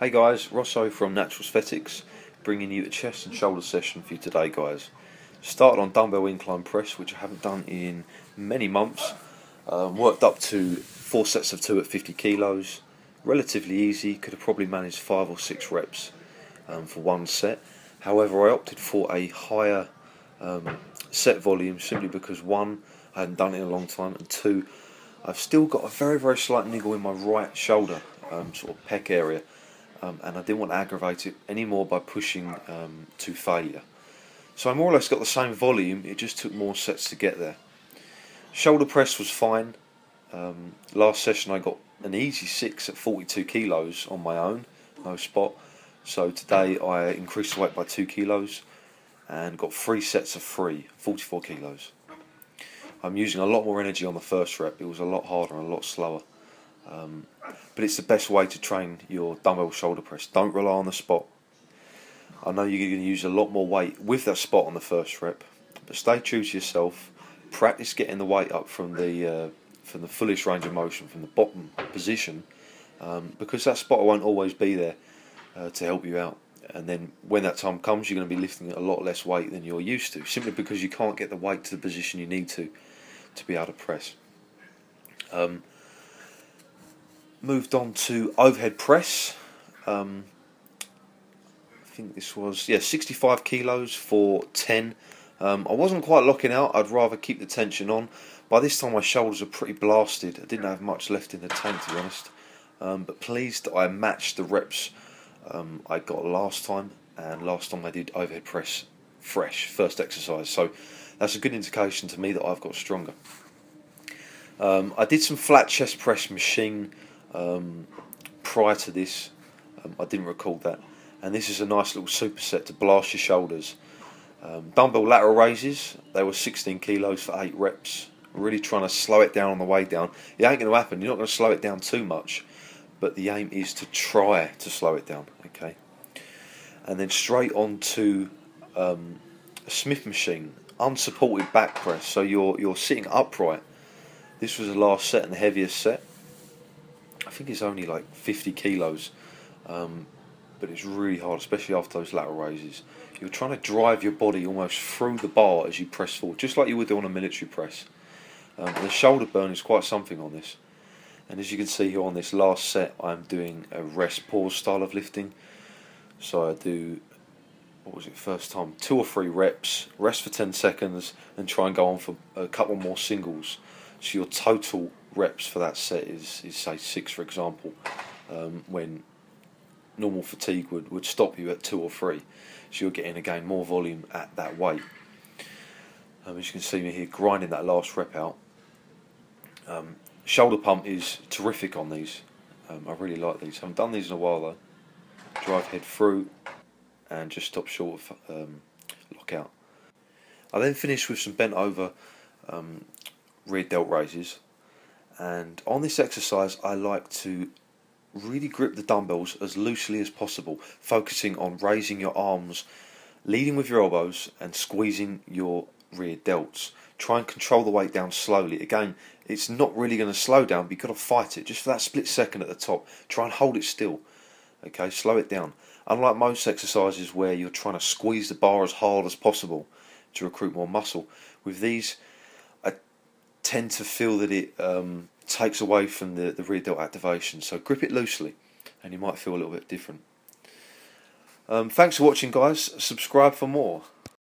Hey guys, Rosso from Natural Aesthetics, bringing you a chest and shoulder session for you today, guys. Started on dumbbell incline press, which I haven't done in many months. Worked up to 4 sets of 2 at 50 kilos. Relatively easy, could have probably managed 5 or 6 reps for one set. However, I opted for a higher set volume simply because 1, I hadn't done it in a long time, and 2, I've still got a very slight niggle in my right shoulder, sort of pec area. And I didn't want to aggravate it anymore by pushing to failure. So I more or less got the same volume, it just took more sets to get there. Shoulder press was fine. Last session I got an easy 6 at 42 kilos on my own, no spot. So today I increased the weight by 2 kilos and got 3 sets of 44 kilos. I'm using a lot more energy on the first rep, it was a lot harder and a lot slower. But it's the best way to train your dumbbell shoulder press. Don't rely on the spot. I know you're going to use a lot more weight with that spot on the first rep, but stay true to yourself. Practice getting the weight up from the fullest range of motion, from the bottom position, because that spot won't always be there to help you out. And then when that time comes, you're going to be lifting a lot less weight than you're used to, simply because you can't get the weight to the position you need to be able to press. Moved on to overhead press. I think this was 65 kilos for 10. I wasn't quite locking out. I'd rather keep the tension on. By this time my shoulders are pretty blasted. I didn't have much left in the tank, to be honest. But pleased that I matched the reps I got last time, and last time I did overhead press fresh, first exercise. So that's a good indication to me that I've got stronger. I did some flat chest press machine prior to this. I didn't record that, and this is a nice little superset to blast your shoulders. Dumbbell lateral raises, they were 16 kilos for 8 reps. Really trying to slow it down on the way down. It ain't going to happen, you're not going to slow it down too much, but the aim is to try to slow it down, okay? And then straight on to a Smith machine, unsupported back press, so you're sitting upright. This was the last set and the heaviest set. I think it's only like 50 kilos, but it's really hard, especially after those lateral raises. You're trying to drive your body almost through the bar as you press forward, just like you would do on a military press. The shoulder burn is quite something on this. And as you can see here on this last set, I'm doing a rest pause style of lifting. So I do, what was it, first time, 2 or 3 reps, rest for 10 seconds, and try and go on for a couple more singles. So your total reps for that set is say 6, for example, when normal fatigue would stop you at 2 or 3. So you're getting again more volume at that weight. As you can see me here grinding that last rep out. Shoulder pump is terrific on these. I really like these. I haven't done these in a while though. Drive head through and just stop short of lockout. I then finished with some bent over rear delt raises. And on this exercise I like to really grip the dumbbells as loosely as possible, focusing on raising your arms, leading with your elbows and squeezing your rear delts. Try and control the weight down slowly. Again, it's not really going to slow down, but you've got to fight it just for that split second at the top. Try and hold it still. Okay, slow it down. Unlike most exercises where you're trying to squeeze the bar as hard as possible to recruit more muscle, with these I tend to feel that it takes away from the rear delt activation. So grip it loosely and you might feel a little bit different. Thanks for watching, guys. Subscribe for more.